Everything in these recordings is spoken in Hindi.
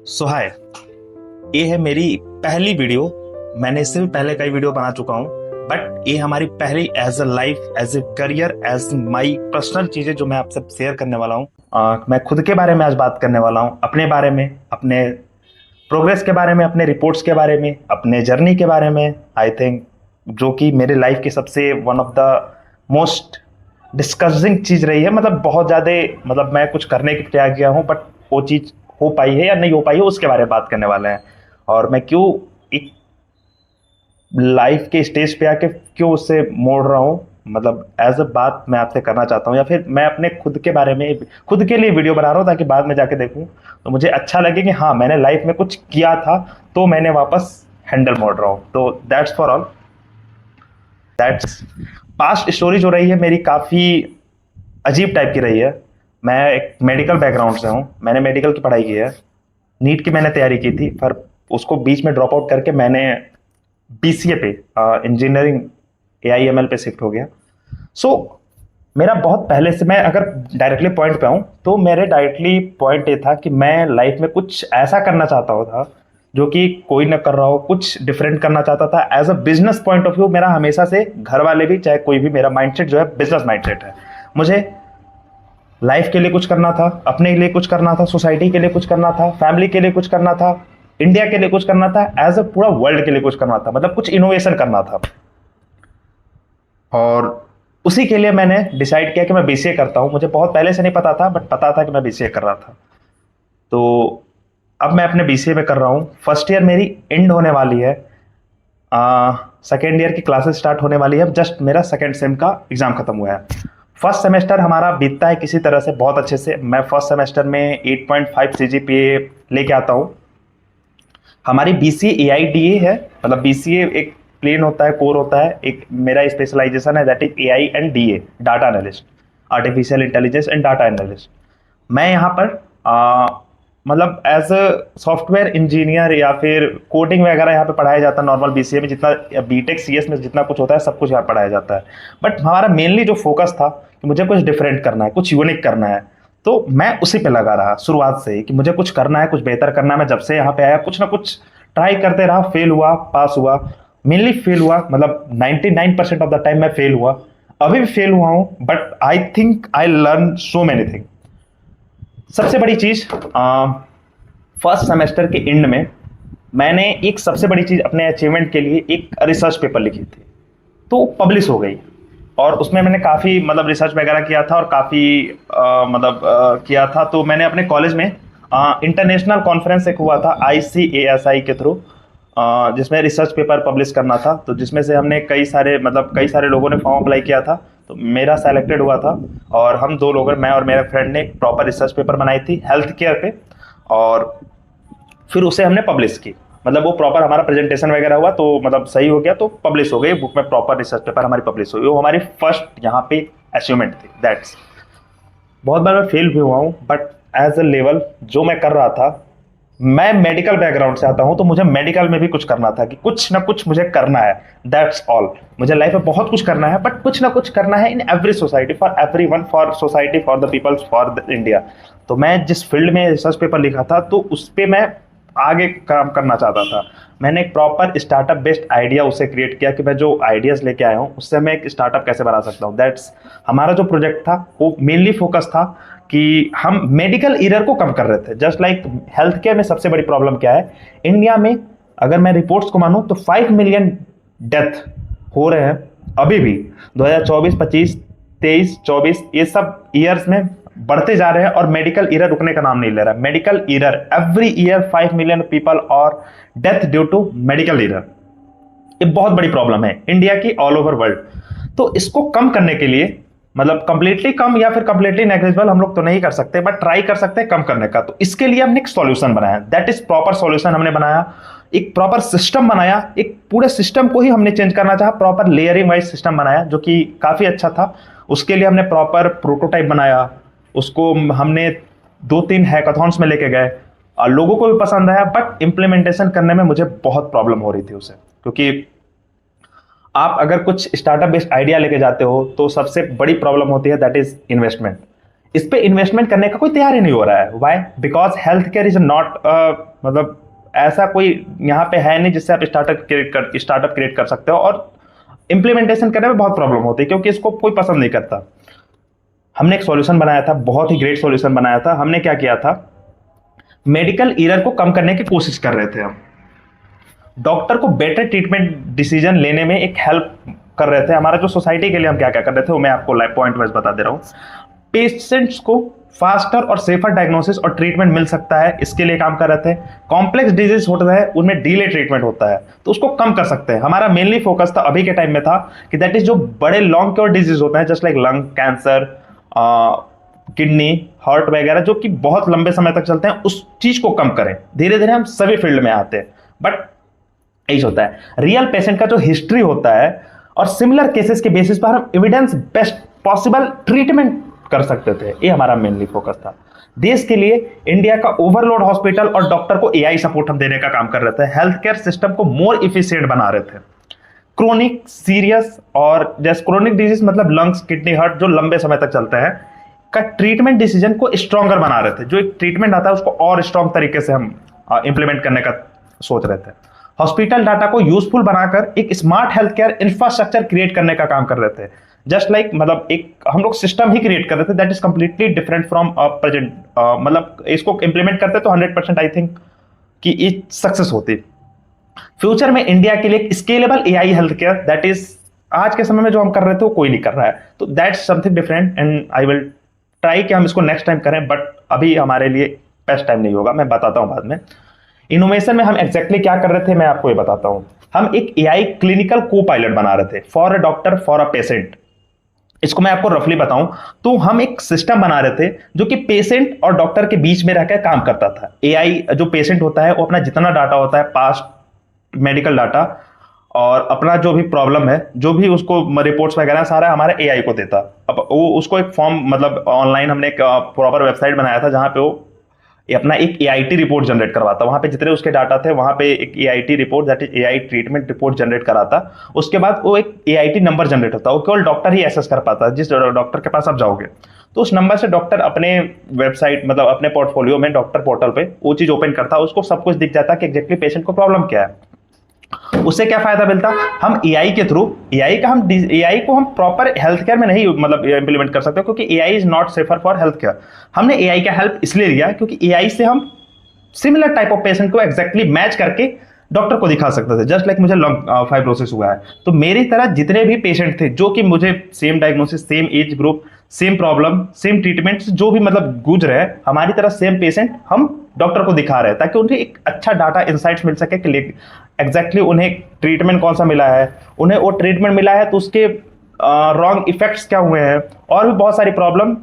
सो हाय, ये है मेरी पहली वीडियो। मैंने इससे भी पहले कई वीडियो बना चुका हूँ, बट ये हमारी पहली as a life, as a career, as my personal चीजें जो मैं आपसे शेयर करने वाला हूँ। मैं खुद के बारे में आज बात करने वाला हूँ, अपने बारे में, अपने प्रोग्रेस के बारे में, अपने रिपोर्ट्स के बारे में, अपने जर्नी के बारे में। आई थिंक जो कि मेरे लाइफ की सबसे one of the most discussing चीज रही है। मतलब बहुत ज्यादा, मतलब मैं कुछ करने की प्रयास किया हूँ, बट वो चीज हो पाई है या नहीं हो पाई है उसके बारे में बात करने वाले हैं। और मैं क्यों एक लाइफ के स्टेज पे आके क्यों उससे मोड़ रहा हूँ, मतलब एज अ बात मैं आपसे करना चाहता हूँ, या फिर मैं अपने खुद के बारे में खुद के लिए वीडियो बना रहा हूँ ताकि बाद में जाके देखूँ तो मुझे अच्छा लगे कि हाँ मैंने लाइफ में कुछ किया था, तो मैंने वापस हैंडल मोड़ रहा हूँ। तो that's for all. That's past story जो रही है मेरी, काफ़ी अजीब टाइप की रही है। मैं एक मेडिकल बैकग्राउंड से हूँ, मैंने मेडिकल की पढ़ाई की है। नीट की मैंने तैयारी की थी, पर उसको बीच में ड्रॉप आउट करके मैंने बीसीए पे, इंजीनियरिंग एआईएमएल पे शिफ्ट हो गया। सो मेरा बहुत पहले से, मैं अगर डायरेक्टली पॉइंट पे आऊँ तो मेरे डायरेक्टली पॉइंट ये था कि मैं लाइफ में कुछ ऐसा करना चाहता था जो कि कोई ना कर रहा हो, कुछ डिफरेंट करना चाहता था। As a business point of view मेरा हमेशा से, घर वाले भी चाहे कोई भी, मेरा माइंडसेट जो है बिजनेस माइंडसेट है। मुझे लाइफ के लिए कुछ करना था, अपने लिए कुछ करना था, सोसाइटी के लिए कुछ करना था, फैमिली के लिए कुछ करना था, इंडिया के लिए कुछ करना था, एज अ पूरा वर्ल्ड के लिए कुछ करना था, मतलब कुछ इनोवेशन करना था। और उसी के लिए मैंने डिसाइड किया कि मैं बीसीए करता हूँ। मुझे बहुत पहले से नहीं पता था, बट पता था कि मैं बीसीए कर रहा था। तो अब मैं अपने बीसीए में कर रहा हूँ, फर्स्ट ईयर मेरी एंड होने वाली है, सेकेंड ईयर की क्लासेस स्टार्ट होने वाली है। जस्ट मेरा सेकेंड सेम का एग्जाम खत्म हुआ है। फर्स्ट सेमेस्टर हमारा बीतता है किसी तरह से बहुत अच्छे से। मैं फर्स्ट सेमेस्टर में 8.5 सीजीपीए लेके आता हूँ। हमारी बीसीए एआईडीए है, मतलब बीसीए एक प्लेन होता है, कोर होता है। एक मेरा स्पेशलाइजेशन है, that is AI and DA, data analyst, artificial intelligence and data analyst. मैं यहाँ पर मतलब एज अ सॉफ्टवेयर इंजीनियर या फिर कोडिंग वगैरह यहाँ पे पढ़ाया जाता है। नॉर्मल बीसीए में जितना, बीटेक सीएस में जितना कुछ होता है सब कुछ यहाँ पढ़ाया जाता है। बट हमारा मेनली जो फोकस था कि मुझे कुछ डिफरेंट करना है, कुछ यूनिक करना है, तो मैं उसी पे लगा रहा शुरुआत से ही कि मुझे कुछ करना है, कुछ बेहतर करना है। मैं जब से यहाँ पे आया कुछ ना कुछ ट्राई करते रहा, फेल हुआ, पास हुआ, मेनली फेल हुआ, मतलब 99% ऑफ द टाइम मैं फेल हुआ। अभी भी फेल हुआ हूँ, but I think I learn so many thing. सबसे बड़ी चीज, फर्स्ट सेमेस्टर के एंड में मैंने एक सबसे बड़ी चीज अपने अचीवमेंट के लिए एक रिसर्च पेपर लिखी थी, तो पब्लिश हो गई। और उसमें मैंने काफ़ी मतलब रिसर्च वगैरह किया था और काफ़ी मतलब किया था। तो मैंने अपने कॉलेज में इंटरनेशनल कॉन्फ्रेंस एक हुआ था आईसीएएसआई के थ्रू, जिसमें रिसर्च पेपर पब्लिश करना था। तो जिसमें से हमने कई सारे लोगों ने फॉर्म अप्लाई किया था, तो मेरा सेलेक्टेड हुआ था। और हम दो लोगों, मैं और मेरा फ्रेंड ने एक प्रॉपर रिसर्च पेपर बनाई थी हेल्थ केयर पे, और फिर उसे हमने पब्लिश की। मतलब वो प्रॉपर हमारा प्रेजेंटेशन वगैरह हुआ, तो मतलब सही हो गया, तो पब्लिश हो गई बुक में, प्रॉपर रिसर्च पेपर हमारी पब्लिश हुई। वो हमारी फर्स्ट यहाँ पे अचीवमेंट थी। दैट्स, बहुत बार मैं फेल भी हुआ हूँ, बट एज अ लेवल जो मैं कर रहा था, मैं मेडिकल बैकग्राउंड से आता हूँ, तो मुझे मेडिकल में भी कुछ करना था कि कुछ ना कुछ मुझे करना है। That's all. मुझे लाइफ में बहुत कुछ करना है, बट कुछ ना कुछ करना है in every society, for everyone, for society, for the peoples, for India. तो मैं जिस फील्ड में रिसर्च पेपर लिखा था, तो उस पर मैं आगे काम करना चाहता था। मैंने एक प्रॉपर स्टार्टअप बेस्ड आइडिया उसे क्रिएट किया कि मैं जो आइडियाज लेके आया हूँ उससे मैं एक स्टार्टअप कैसे बना सकता हूँ। दैट्स हमारा जो प्रोजेक्ट था, वो मेनली फोकस था कि हम मेडिकल एरर को कम कर रहे थे। जस्ट लाइक हेल्थ केयर में सबसे बड़ी प्रॉब्लम क्या है इंडिया में, अगर मैं रिपोर्ट्स को मानूं तो 5 मिलियन डेथ हो रहे हैं अभी भी। 2024, 25, 23, 24 ये सब ईयर्स में बढ़ते जा रहे हैं, और मेडिकल ईयर रुकने का नाम नहीं ले रहा। Medical error every year 5 million people और death due to medical error. ये बहुत बड़ी प्रॉब्लम है इंडिया की, ऑल ओवर वर्ल्ड। तो इसको कम करने के लिए, मतलब कंप्लीटली कम या फिर कंप्लीटली नेग्लिजिबल हम लोग तो नहीं कर सकते, बट ट्राई कर सकते हैं कम करने का। तो इसके लिए हमने एक सॉल्यूशन बनाया, दैट इज प्रॉपर सॉल्यूशन हमने बनाया। एक प्रॉपर सिस्टम बनाया, एक पूरे सिस्टम को ही हमने चेंज करना चाहा, प्रॉपर लेयरिंग वाइज सिस्टम बनाया जो कि काफी अच्छा था। उसके लिए हमने प्रॉपर प्रोटोटाइप बनाया, उसको हमने 2-3 हैकाथॉन्स में लेके गए, और लोगों को भी पसंद आया। बट इंप्लीमेंटेशन करने में मुझे बहुत प्रॉब्लम हो रही थी उसे, क्योंकि आप अगर कुछ स्टार्टअप बेस्ड आइडिया लेके जाते हो तो सबसे बड़ी प्रॉब्लम होती है, दैट इज इन्वेस्टमेंट। इस पे इन्वेस्टमेंट करने का कोई तैयार ही नहीं हो रहा है। Why? Because health care is not मतलब ऐसा कोई यहाँ पे है नहीं जिससे आप स्टार्टअप क्रिएट कर सकते हो, और इंप्लीमेंटेशन करने में बहुत प्रॉब्लम होती है क्योंकि इसको कोई पसंद नहीं करता। हमने एक सॉल्यूशन बनाया था, बहुत ही ग्रेट सॉल्यूशन बनाया था। हमने क्या किया था, मेडिकल एरर को कम करने की कोशिश कर रहे थे हम। डॉक्टर को बेटर ट्रीटमेंट डिसीजन लेने में एक हेल्प कर रहे थे। हमारा जो सोसाइटी के लिए हम क्या क्या कर रहे थे वो मैं आपको लाइव पॉइंट वाइज बता दे रहा हूँ। पेशेंट्स को फास्टर और सेफर डायग्नोसिस और ट्रीटमेंट मिल सकता है, इसके लिए काम कर रहे थे। कॉम्प्लेक्स डिजीज होता है उनमें डिले ट्रीटमेंट होता है, तो उसको कम कर सकते हैं। हमारा मेनली फोकस था अभी के टाइम में था कि दैट इज जो बड़े लॉन्ग क्योर डिजीज होते हैं just like lung cancer, kidney, heart वगैरह, जो कि बहुत लंबे समय तक चलते हैं, उस चीज को कम करें। धीरे धीरे हम सभी फील्ड में आते हैं, बट यही होता है रियल पेशेंट का जो हिस्ट्री होता है और सिमिलर केसेस के बेसिस पर हम एविडेंस बेस्ट पॉसिबल ट्रीटमेंट कर सकते थे। ये हमारा मेनली फोकस था। देश के लिए इंडिया का ओवरलोड हॉस्पिटल और डॉक्टर को एआई सपोर्ट हम देने का काम कर रहे थे। हेल्थ केयर सिस्टम को मोर इफिशिएंट बना रहे थे। क्रोनिक, सीरियस और जैसे क्रोनिक डिजीज मतलब लंग्स, किडनी, हार्ट जो लंबे समय तक चलते हैं का ट्रीटमेंट डिसीजन को स्ट्रॉन्गर बना रहे थे। जो एक ट्रीटमेंट आता है उसको और स्ट्रॉन्ग तरीके से हम इंप्लीमेंट करने का सोच रहे थे। हॉस्पिटल डाटा को यूजफुल बनाकर एक smart health care infrastructure create करने का काम कर रहे थे। जस्ट लाइक मतलब एक हम लोग सिस्टम ही क्रिएट कर रहे थे that is completely different from present. मतलब इसको इंप्लीमेंट करते तो 100% आई थिंक कि ये सक्सेस होती। फ्यूचर में इंडिया के लिए एक scalable AI health care that is आज के समय में जो हम कर रहे थे वो कोई नहीं कर रहा है, तो that's something different and I will try कि हम इसको नेक्स्ट टाइम करें, बट अभी हमारे लिए बेस्ट टाइम नहीं होगा, मैं बताता हूं बाद में। इनोवेशन में हम एग्जैक्टली क्या कर रहे थे मैं आपको ये बताता हूं। हम एक एआई क्लिनिकल को पायलट बना रहे थे for a doctor for a patient. इसको मैं आपको रफली बताऊं तो हम एक सिस्टम बना रहे थे जो कि पेशेंट और डॉक्टर के बीच में रहकर काम करता था। एआई जो पेशेंट होता है वो अपना जितना डाटा होता है पास्ट मेडिकल डाटा और अपना जो भी प्रॉब्लम है, जो भी उसको रिपोर्ट्स वगैरह सारा हमारे एआई को देता। अब वो उसको एक फॉर्म मतलब ऑनलाइन हमने एक प्रॉपर वेबसाइट बनाया था जहां पे वो ये अपना एक एआईटी रिपोर्ट जनरेट करवाता। वहां पे जितने उसके डाटा थे वहां पे एक AIT report that is AI treatment report generate कराता। उसके बाद वो एक एआईटी नंबर जनरेट होता है, वो केवल डॉक्टर ही एक्सेस कर पाता है। जिस डॉक्टर के पास आप जाओगे तो उस नंबर से डॉक्टर अपने वेबसाइट मतलब अपने पोर्टफोलियो में डॉक्टर पोर्टल पे वो चीज ओपन करता है, उसको सब कुछ दिख जाता है कि एग्जैक्टली पेशेंट को प्रॉब्लम क्या है। उससे क्या फायदा मिलता, हम एआई के थ्रू एआई को हम प्रॉपर हेल्थ केयर में नहीं मतलब इंप्लीमेंट कर सकते क्योंकि AI is not safer for health care. हमने एआई का हेल्प इसलिए लिया क्योंकि एआई से हम सिमिलर टाइप ऑफ पेशेंट को एग्जैक्टली मैच करके डॉक्टर को दिखा सकते थे। जस्ट लाइक मुझे लंग फाइब्रोसिस हुआ है तो मेरी तरह जितने भी पेशेंट थे जो कि मुझे same diagnosis, same age group, same problem, same treatment जो भी मतलब गुजरे हैं, हमारी तरह सेम पेशेंट हम डॉक्टर को दिखा रहे हैं ताकि उन्हें एक अच्छा डाटा इंसाइट्स मिल सके कि एग्जैक्टली उन्हें ट्रीटमेंट कौन सा मिला है, उन्हें वो ट्रीटमेंट मिला है तो उसके रॉन्ग इफेक्ट्स क्या हुए हैं, और भी बहुत सारी प्रॉब्लम,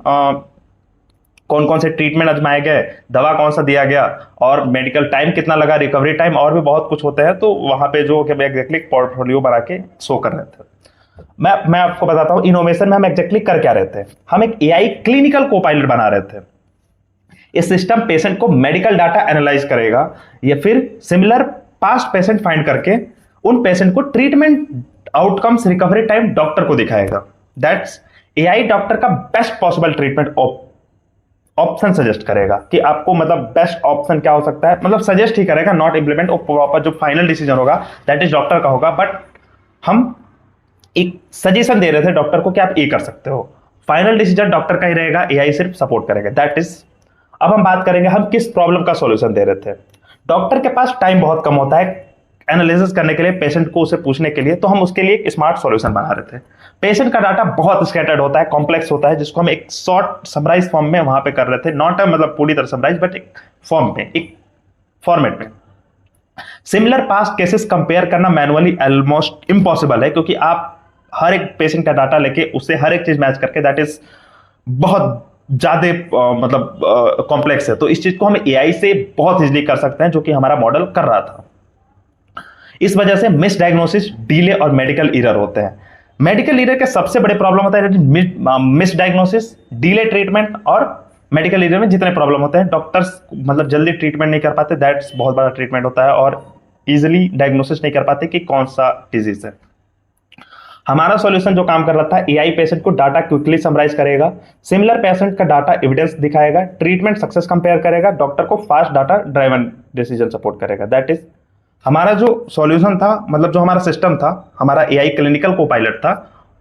कौन कौन से ट्रीटमेंट आजमाए गए, दवा कौन सा दिया गया, और मेडिकल टाइम कितना लगा, रिकवरी टाइम, और भी बहुत कुछ होते हैं। तो वहां पे जो एग्जैक्टली पोर्टफोलियो बना के शो कर रहे थे। मैं आपको बताता हूं इनोवेशन में हम एग्जैक्टली कर क्या रहे थे। हम एक एआई क्लिनिकल को पायलट बना रहे थे। इस सिस्टम पेशेंट को मेडिकल डाटा एनालाइज करेगा या फिर सिमिलर पास्ट पेशेंट फाइंड करके उन पेशेंट को treatment outcomes, recovery time doctor को दिखाएगा। दैट्स एआई डॉक्टर का best possible treatment option suggest करेगा कि आपको मतलब बेस्ट ऑप्शन क्या हो सकता है, मतलब सजेस्ट ही करेगा, नॉट इंप्लीमेंट। प्रॉपर जो फाइनल डिसीजन होगा दैट इज डॉक्टर का होगा, बट हम एक सजेशन दे रहे थे डॉक्टर को कि आप ये कर सकते हो। फाइनल डिसीजन डॉक्टर का ही रहेगा, एआई सिर्फ सपोर्ट करेगा। That is. अब हम बात करेंगे हम किस प्रॉब्लम का सॉल्यूशन दे रहे थे। डॉक्टर के पास टाइम बहुत कम होता है एनालिसिस करने के लिए, पेशेंट को उसे पूछने के लिए, तो हम उसके लिए एक स्मार्ट सॉल्यूशन बना रहे थे। पेशेंट का डाटा बहुत स्कैटर्ड होता है, कॉम्प्लेक्स होता है, जिसको हम एक शॉर्ट समराइज फॉर्म में वहां पे कर रहे थे, नॉट मतलब पूरी तरह समराइज बट एक फॉर्म में, एक फॉर्मेट में। सिमिलर पास्ट केसेस कंपेयर करना मैनुअली ऑलमोस्ट इम्पॉसिबल है क्योंकि आप हर एक पेशेंट का डाटा लेके उससे हर एक चीज मैच करके दैट इज बहुत ज्यादा मतलब कॉम्प्लेक्स है। तो इस चीज को हम एआई से बहुत इजीली कर सकते हैं जो कि हमारा मॉडल कर रहा था। इस वजह से मिस डायग्नोसिस, डिले और मेडिकल एरर होते हैं। मेडिकल एरर के सबसे बड़े प्रॉब्लम होता है मिस डायग्नोसिस, डिले ट्रीटमेंट और मेडिकल एरर में जितने प्रॉब्लम होते हैं डॉक्टर्स मतलब जल्दी ट्रीटमेंट नहीं कर पाते, दैट्स बहुत बड़ा ट्रीटमेंट होता है, और इजिली डायग्नोसिस नहीं कर पाते कि कौन सा डिजीज है। हमारा सॉल्यूशन जो काम कर रहा था, एआई पेशेंट को डाटा क्विकली समराइज करेगा, सिमिलर पेशेंट का डाटा एविडेंस दिखाएगा, ट्रीटमेंट सक्सेस कंपेयर करेगा, डॉक्टर को fast data driven decision support करेगा। दैट इज हमारा जो सॉल्यूशन था, मतलब जो हमारा सिस्टम था, हमारा एआई क्लिनिकल को पायलट था,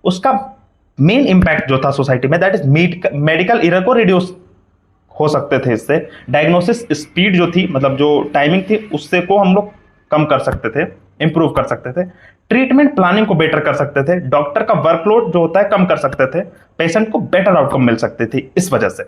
उसका मेन इंपैक्ट जो था सोसाइटी में, दैट इज मेडिकल एरर को रिड्यूस हो सकते थे इससे। डायग्नोसिस स्पीड जो थी, मतलब जो टाइमिंग थी, उससे को हम लोग कम कर सकते थे, इंप्रूव कर सकते थे। ट्रीटमेंट प्लानिंग को बेटर कर सकते थे, डॉक्टर का वर्कलोड जो होता है कम कर सकते थे, पेशेंट को बेटर आउटकम मिल सकती थी इस वजह से।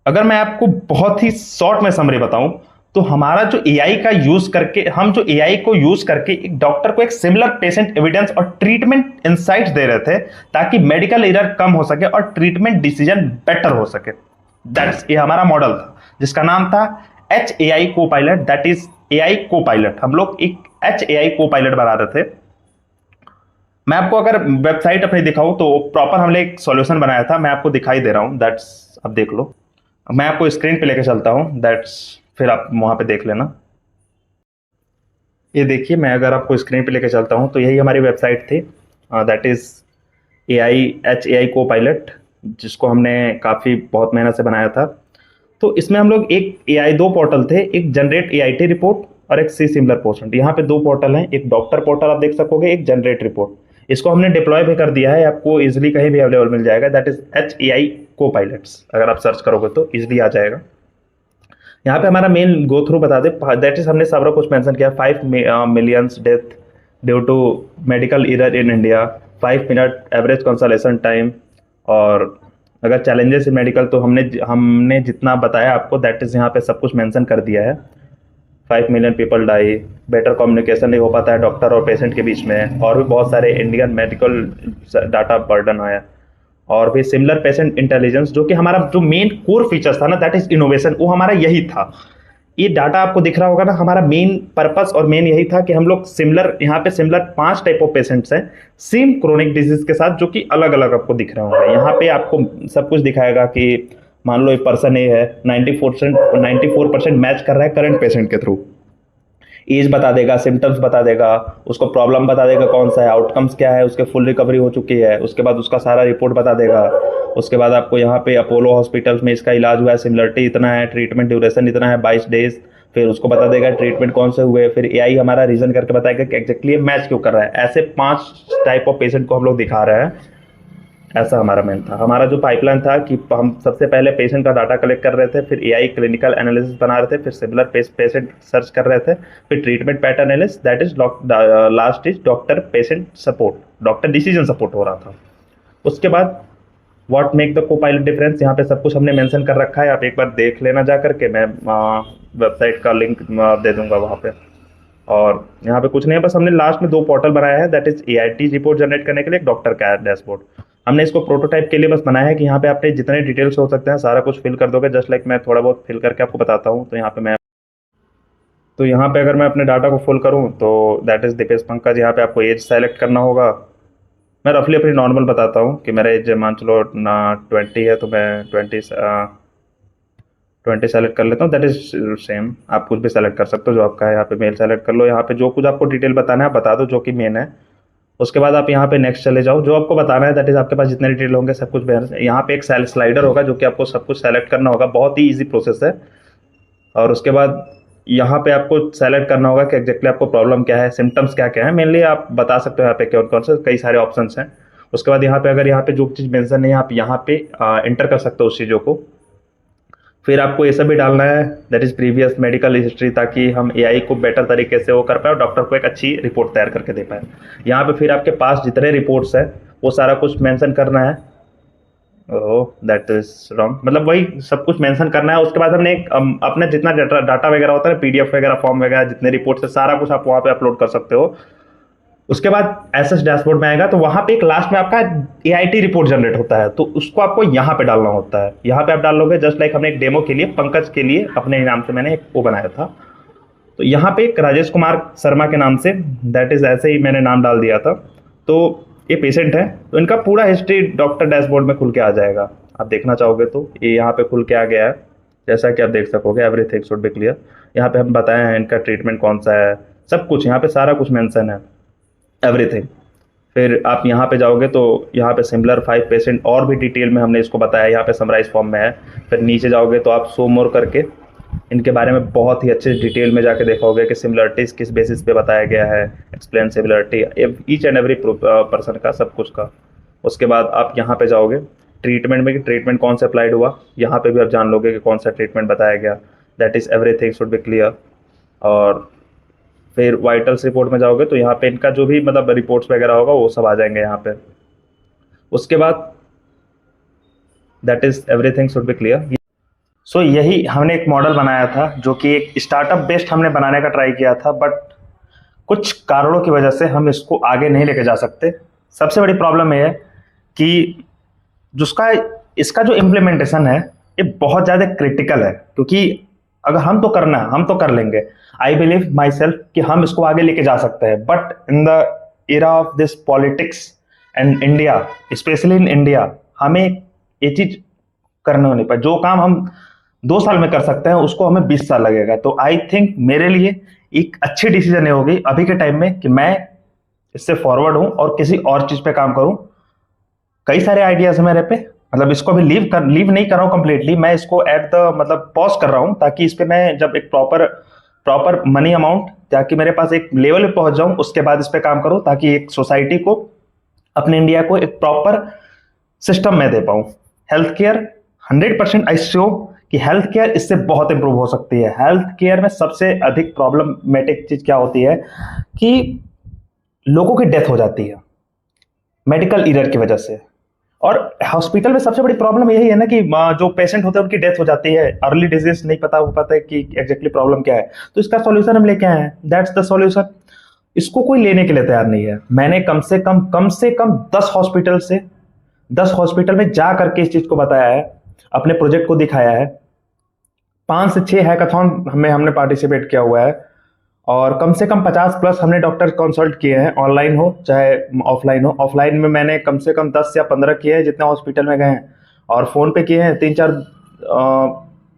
अगर मैं आपको बहुत ही शॉर्ट में समरी बताऊं, तो हमारा जो एआई का यूज करके, हम जो एआई को यूज करके एक डॉक्टर को एक सिमिलर पेशेंट एविडेंस और ट्रीटमेंट इंसाइट्स दे रहे थे, ताकि मेडिकल एरर कम हो सके और ट्रीटमेंट डिसीजन बेटर हो सके। दैट्स ये हमारा मॉडल था, जिसका नाम था HAI को पायलट, दैट इज एआई को पायलट। हम लोग एक HAI को पायलट बना रहे थे। मैं आपको अगर वेबसाइट अपनी दिखाऊं, तो प्रॉपर हमने एक सॉल्यूशन बनाया था, मैं आपको दिखाई दे रहा हूं, दैट्स अब देख लो। मैं आपको स्क्रीन पे लेके चलता हूं, दैट्स फिर आप वहां पे देख लेना। ये देखिए, मैं अगर आपको स्क्रीन पे लेके चलता हूं, तो यही हमारी वेबसाइट थी, दैट इज HAI को पायलट, जिसको हमने काफ़ी बहुत मेहनत से बनाया था। तो इसमें हम लोग एक एआई, दो पोर्टल थे, एक जनरेट AIT रिपोर्ट और एक सी सिमिलर पोर्टल। यहाँ पे दो पोर्टल हैं, एक डॉक्टर पोर्टल आप देख सकोगे, एक जनरेट रिपोर्ट। इसको हमने डिप्लॉय भी कर दिया है, आपको इजीली कहीं भी अवेलेबल मिल जाएगा, दैट इज HAI को पायलट्स। अगर आप सर्च करोगे तो इजीली आ जाएगा। यहाँ पे हमारा मेन गो थ्रू बता दे, दैट इज हमने सारा कुछ मेंशन किया। 5 millions death due to medical error in India, 5 minute average consultation time, और अगर चैलेंजेस इन मेडिकल, तो हमने जितना बताया आपको, दैट इज यहाँ पे सब कुछ मेंशन कर दिया है। 5 million people die, better communication नहीं हो पाता है डॉक्टर और पेशेंट के बीच में, और भी बहुत सारे इंडियन मेडिकल डाटा बर्डन है, और भी सिमिलर पेशेंट इंटेलिजेंस, जो कि हमारा जो मेन कोर फीचर्स था ना, दैट इज इनोवेशन, वो हमारा यही था। ये डाटा आपको दिख रहा होगा ना, हमारा मेन पर्पस और मेन यही था कि हम लोग सिमिलर, यहाँ पे सिमिलर 5 टाइप ऑफ पेशेंट्स हैं सेम क्रोनिक डिजीज के साथ, जो कि अलग अलग आपको दिख रहे होंगे। यहाँ पे आपको सब कुछ दिखाएगा कि मान लो एक पर्सन ए है, 94% मैच कर रहा है करंट पेशेंट के थ्रू, एज बता देगा, सिम्टम्स बता देगा, उसको प्रॉब्लम बता देगा कौन सा है, आउटकम्स क्या है, उसके फुल रिकवरी हो चुकी है, उसके बाद उसका सारा रिपोर्ट बता देगा। उसके बाद आपको यहाँ पे अपोलो हॉस्पिटल्स में इसका इलाज हुआ है, सिमिलरिटी इतना है, ट्रीटमेंट ड्यूरेशन इतना है, 22 डेज। फिर उसको बता देगा ट्रीटमेंट कौन से हुए, फिर एआई हमारा रीजन करके बताएगा कि एग्जैक्टली मैच क्यों कर रहा है। ऐसे 5 टाइप ऑफ पेशेंट को हम लोग दिखा रहे हैं। ऐसा हमारा मेन था। हमारा जो पाइपलाइन था कि हम सबसे पहले पेशेंट का डाटा कलेक्ट कर रहे थे, फिर एआई क्लिनिकल एनालिसिस बना रहे थे, फिर सिमिलर पेशेंट सर्च कर रहे थे, फिर treatment pattern analysis, that is last is doctor patient support, doctor decision support हो रहा था। उसके बाद व्हाट मेक द को पायलट डिफरेंस, यहाँ पे सब कुछ हमने मेंशन कर रखा है, आप एक बार देख लेना जा करके। मैं वेबसाइट का लिंक दे दूंगा वहाँ पे। और यहाँ पे कुछ नहीं है, बस हमने लास्ट में 2 पोर्टल बनाया है, that is AIT report generate करने के लिए, एक डॉक्टर का डैशबोर्ड। हमने इसको प्रोटोटाइप के लिए बस बनाया है कि यहाँ पे आपने जितने डिटेल्स हो सकते हैं सारा कुछ फिल कर दोगे, जस्ट लाइक मैं थोड़ा बहुत फिल करके आपको बताता हूँ। तो यहाँ पे अगर मैं अपने डाटा को फुल करूँ, तो दैट इज दीपेश पंकज। यहाँ पे आपको एज सेलेक्ट करना होगा। मैं रफली अपनी नॉर्मल बताता हूँ कि मेरा एज मान चलो ना 20 है, तो मैं 20 सेलेक्ट कर लेता हूँ, दैट इज सेम। आप कुछ भी सेलेक्ट कर सकते हो जो आपका है। यहाँ पे मेल सेलेक्ट कर लो, यहाँ पे जो कुछ आपको डिटेल बताना है बता दो, जो कि मेन है। उसके बाद आप यहाँ पे नेक्स्ट चले जाओ, जो आपको बताना है, दैट इज आपके पास जितने डिटेल होंगे सब कुछ यहाँ पे एक स्लाइडर होगा, जो कि आपको सब कुछ सेलेक्ट करना होगा। बहुत ही ईजी प्रोसेस है। और उसके बाद यहाँ पे आपको सेलेक्ट करना होगा कि एग्जैक्टली आपको प्रॉब्लम क्या है, सिम्टम्स क्या क्या है, मेनली आप बता सकते हो यहाँ पे कौन कौन से, कई सारे ऑप्शंस हैं। उसके बाद यहाँ पे अगर यहाँ पे जो चीज़ मेंशन है, आप यहाँ पे एंटर कर सकते हो उस चीज़ों को। फिर आपको ये सब भी डालना है, that is previous medical history, ताकि हम एआई को बेटर तरीके से वो कर पाए और डॉक्टर को एक अच्छी रिपोर्ट तैयार करके दे पाए। यहाँ पे फिर आपके पास जितने रिपोर्ट्स है वो सारा कुछ मेंशन करना है। ओह दैट इज रॉन्ग, मतलब वही सब कुछ मेंशन करना है। उसके बाद हमने अपना जितना डाटा वगैरह होता है, PDF वगैरह, फॉर्म वगैरह, जितने रिपोर्ट्स है, सारा कुछ आप वहाँ पे अपलोड कर सकते हो। उसके बाद एसएस डैशबोर्ड में आएगा, तो वहां पे एक लास्ट में आपका AIT रिपोर्ट जनरेट होता है, तो उसको आपको यहाँ पे डालना होता है। यहाँ पे आप डाल लोगे, जस्ट लाइक हमने एक डेमो के लिए, पंकज के लिए अपने नाम से मैंने एक वो बनाया था। तो यहाँ पे एक राजेश कुमार शर्मा के नाम से, दैट इज ऐसे ही मैंने नाम डाल दिया था। तो ये पेशेंट है, तो इनका पूरा हिस्ट्री डॉक्टर डैशबोर्ड में खुल के आ जाएगा। आप देखना चाहोगे तो ये यहाँ पे खुल के आ गया है, जैसा कि आप देख सकोगे, एवरीथिंग शुड बी क्लियर। यहाँ पे हम बताए हैं इनका ट्रीटमेंट कौन सा है, सब कुछ यहाँ पे सारा कुछ मेंशन है। एवरीथिंग। फिर आप यहाँ पे जाओगे तो यहाँ पे सिमिलर 5% और भी डिटेल में हमने इसको बताया, यहाँ पे समराइज फॉर्म में है। फिर नीचे जाओगे तो आप शो मोर करके इनके बारे में बहुत ही अच्छे डिटेल में जाके देखोगे कि सिमिलरिटीज़ किस बेसिस पे बताया गया है, explain similarity each and every person का, सब कुछ का। उसके बाद आप यहाँ पे जाओगे ट्रीटमेंट में कि ट्रीटमेंट कौन सा अप्लाइड हुआ, यहाँ पे भी आप जान लोगे कि कौन सा ट्रीटमेंट बताया गया। That is everything should be clear. और फिर वाइटल्स रिपोर्ट में जाओगे तो यहाँ पे इनका जो भी मतलब रिपोर्ट्स वगैरह होगा वो सब आ जाएंगे यहाँ पे। उसके बाद that is everything should be clear. So यही हमने एक मॉडल बनाया था जो कि एक स्टार्टअप बेस्ड हमने बनाने का ट्राई किया था, बट कुछ कारणों की वजह से हम इसको आगे नहीं लेके जा सकते। सबसे बड़ी प्रॉब्लम ये है कि जिसका इसका जो इम्प्लीमेंटेशन है ये बहुत ज़्यादा क्रिटिकल है, क्योंकि अगर हम तो करना है हम तो कर लेंगे। आई बिलीव माई सेल्फ कि हम इसको आगे लेके जा सकते हैं, but in the era of this politics and India, specially in India, हमें ये चीज़ करने नहीं पाए। जो काम हम 2 साल में कर सकते हैं उसको हमें 20 साल लगेगा। तो आई थिंक मेरे लिए एक अच्छी डिसीजन ये होगी अभी के टाइम में कि मैं इससे फॉरवर्ड हूं और किसी और चीज पे काम करूं। कई सारे आइडियाज है मेरे पे, मतलब इसको अभी लीव नहीं कर रहा हूं कंप्लीटली, मैं इसको एट द मतलब पॉज कर रहा हूं, ताकि इस पे मैं जब एक प्रॉपर मनी अमाउंट, ताकि मेरे पास एक लेवल पे पहुंच जाऊं, उसके बाद इस पे काम करूं, ताकि एक सोसाइटी को, अपने इंडिया को एक प्रॉपर सिस्टम में दे पाऊं। हेल्थ केयर 100% आई श्योर कि हेल्थ केयर इससे बहुत इंप्रूव हो सकती है। हेल्थ केयर में सबसे अधिक प्रॉब्लमेटिक चीज क्या होती है कि लोगों की डेथ हो जाती है मेडिकल एरर की वजह से। और हॉस्पिटल में सबसे बड़ी प्रॉब्लम यही है ना कि जो पेशेंट होते हैं उनकी डेथ हो जाती है, अर्ली डिजीज नहीं पता हो पाता है कि एग्जैक्टली प्रॉब्लम क्या है। तो इसका सॉल्यूशन हम लेके आए हैं, दैट्स द सॉल्यूशन। इसको कोई लेने के लिए तैयार नहीं है। मैंने कम से कम 10 हॉस्पिटल में जा करके इस चीज को बताया है, अपने प्रोजेक्ट को दिखाया है। 5 से 6 हैकाथॉन में हमने पार्टिसिपेट किया हुआ है, और कम से कम 50+ हमने डॉक्टर कंसल्ट किए हैं, ऑनलाइन हो चाहे ऑफलाइन हो। ऑफलाइन में मैंने कम से कम 10 या 15 किए हैं जितने हॉस्पिटल में गए हैं, और फोन पे किए हैं 3-4,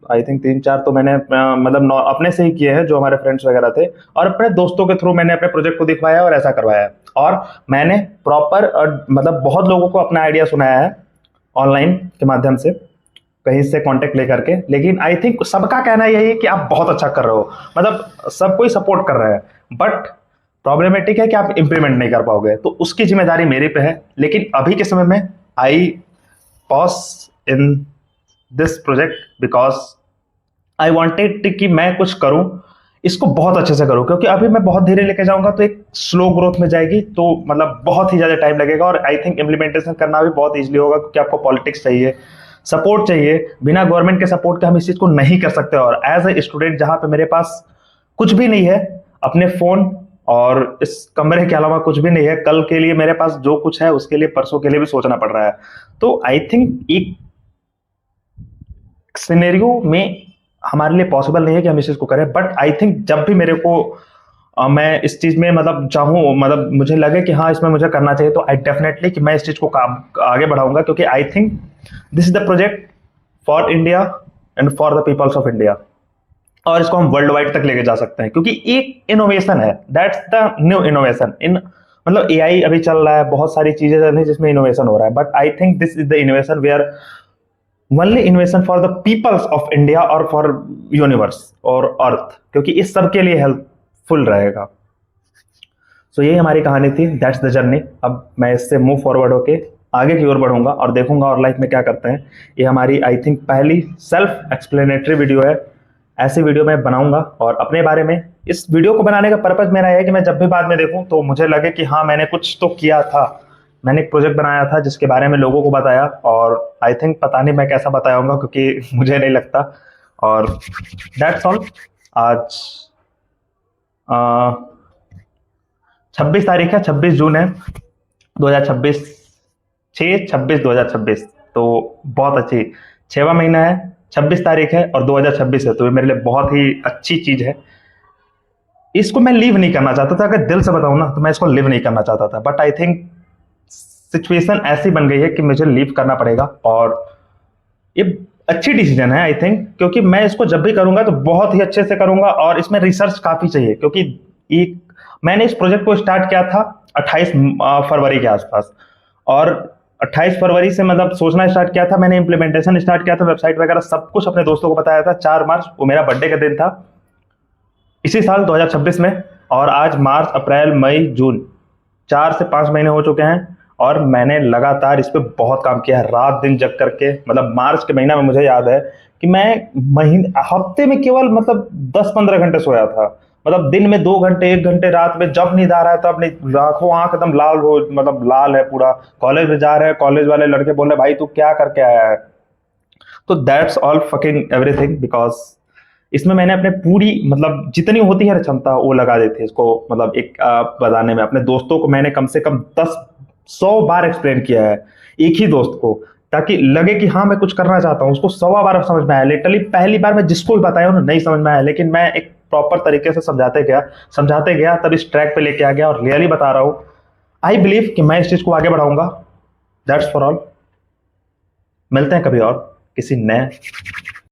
आई थिंक 3-4 तो मैंने मतलब अपने से ही किए हैं जो हमारे फ्रेंड्स वगैरह थे, और अपने दोस्तों के थ्रू मैंने अपने प्रोजेक्ट को दिखवाया और ऐसा करवाया है। और मैंने प्रॉपर मतलब बहुत लोगों को अपना आइडिया सुनाया है ऑनलाइन के माध्यम से, कहीं से कांटेक्ट लेकर के। लेकिन आई थिंक सबका कहना यही है कि आप बहुत अच्छा कर रहे हो, मतलब सब कोई सपोर्ट कर रहा है, बट प्रॉब्लमेटिक है कि आप इंप्लीमेंट नहीं कर पाओगे, तो उसकी जिम्मेदारी मेरे पे है। लेकिन अभी के समय में I pause in this project because I wanted कि मैं कुछ करूं, इसको बहुत अच्छे से करूं, क्योंकि अभी मैं बहुत धीरे लेके जाऊंगा तो एक स्लो ग्रोथ में जाएगी, तो मतलब बहुत ही ज्यादा टाइम लगेगा। और आई थिंक इम्प्लीमेंटेशन करना भी बहुत इजीली होगा, क्योंकि आपको पॉलिटिक्स चाहिए, सपोर्ट चाहिए। बिना गवर्नमेंट के सपोर्ट के हम इस चीज को नहीं कर सकते। और एज ए स्टूडेंट जहां पे मेरे पास कुछ भी नहीं है, अपने फोन और इस कमरे के अलावा कुछ भी नहीं है, कल के लिए मेरे पास जो कुछ है उसके लिए परसों के लिए भी सोचना पड़ रहा है। तो आई थिंक एक सिनेरियो में हमारे लिए पॉसिबल नहीं है कि हम इस चीज को करें, बट आई थिंक जब भी मेरे को मैं इस चीज में मतलब चाहूँ, मतलब मुझे लगे कि हाँ इसमें मुझे करना चाहिए, तो आई डेफिनेटली कि मैं इस चीज को आगे बढ़ाऊंगा, क्योंकि I think this is the project for India and for the peoples of India. और इसको हम वर्ल्ड वाइड तक लेके जा सकते हैं, क्योंकि एक इनोवेशन है, दैट्स द न्यू इनोवेशन। इन मतलब एआई अभी चल रहा है, बहुत सारी चीजें चल रही है जिसमें इनोवेशन हो रहा है, but I think this is the innovation where only invention for the peoples of India और फॉर यूनिवर्स और अर्थ, क्योंकि इस सब के लिए हेल्पफुल रहेगा। सो यही हमारी कहानी थी, दैट्स द जर्नी। अब मैं इससे मूव फॉरवर्ड होके आगे की ओर बढ़ूंगा और देखूंगा और लाइफ में क्या करते हैं। ये हमारी आई थिंक पहली सेल्फ एक्सप्लेनेटरी वीडियो है। ऐसी वीडियो मैं बनाऊंगा और अपने बारे में, इस वीडियो को बनाने का पर्पज मेरा है कि मैं जब भी बाद में देखूं तो मुझे लगे कि हाँ मैंने कुछ तो किया था, मैंने एक प्रोजेक्ट बनाया था जिसके बारे में लोगों को बताया। और आई थिंक पता नहीं मैं कैसा बताया होगा, क्योंकि मुझे नहीं लगता। और दैट्स ऑल। आज 26 तारीख है, 26 जून है 2026, 6/26/2026। तो बहुत अच्छी 6वां महीना है, 26 तारीख है और 2026 है, तो ये मेरे लिए बहुत ही अच्छी चीज है। इसको मैं लीव नहीं करना चाहता था, अगर दिल से बताऊं ना तो मैं इसको लीव नहीं करना चाहता था, बट आई थिंक सिचुएशन ऐसी बन गई है कि मुझे लीव करना पड़ेगा। और ये अच्छी डिसीजन है आई थिंक, क्योंकि मैं इसको जब भी करूंगा तो बहुत ही अच्छे से करूंगा, और इसमें रिसर्च काफी चाहिए, क्योंकि एक मैंने इस प्रोजेक्ट को स्टार्ट किया था 28 फरवरी के आसपास, और 28 फरवरी से मतलब सोचना स्टार्ट किया था मैंने, इम्प्लीमेंटेशन स्टार्ट किया था, वेबसाइट वगैरह सब कुछ अपने दोस्तों को बताया था। 4 मार्च वो मेरा बर्थडे का दिन था इसी साल 2026 में, और आज मार्च अप्रैल मई जून 4 से 5 महीने हो चुके हैं, और मैंने लगातार इस पे बहुत काम किया है, रात दिन जग करके। मतलब मार्च के महीना में मुझे याद है कि मैं महीने हफ्ते में केवल मतलब 10-15 घंटे सोया था। मतलब दिन में 2 घंटे 1 घंटे, रात में जब नींद आ रहा है तब नहीं, आंखों आंख एकदम लाल हो, मतलब लाल है पूरा। कॉलेज में जा रहे हैं, कॉलेज वाले लड़के बोल रहे भाई तू क्या करके आया है। तो that's all fucking everything, because इसमें मैंने अपने पूरी मतलब जितनी होती है क्षमता वो लगा दी थी इसको, मतलब एक बताने में। अपने दोस्तों को मैंने कम से कम 100 बार एक्सप्लेन किया है, एक ही दोस्त को, ताकि लगे कि हाँ मैं कुछ करना चाहता हूँ। उसको 100 बार समझ में आया। लिटरली पहली बार मैं जिसको भी बताया उन्हें नहीं समझ में आया, लेकिन मैं एक प्रॉपर तरीके से समझाते गया तब इस ट्रैक पे लेके आ गया। और रियली बता रहा हूँ, आई बिलीव कि मैं इस चीज को आगे बढ़ाऊंगा। That's for all. मिलते हैं कभी और किसी नए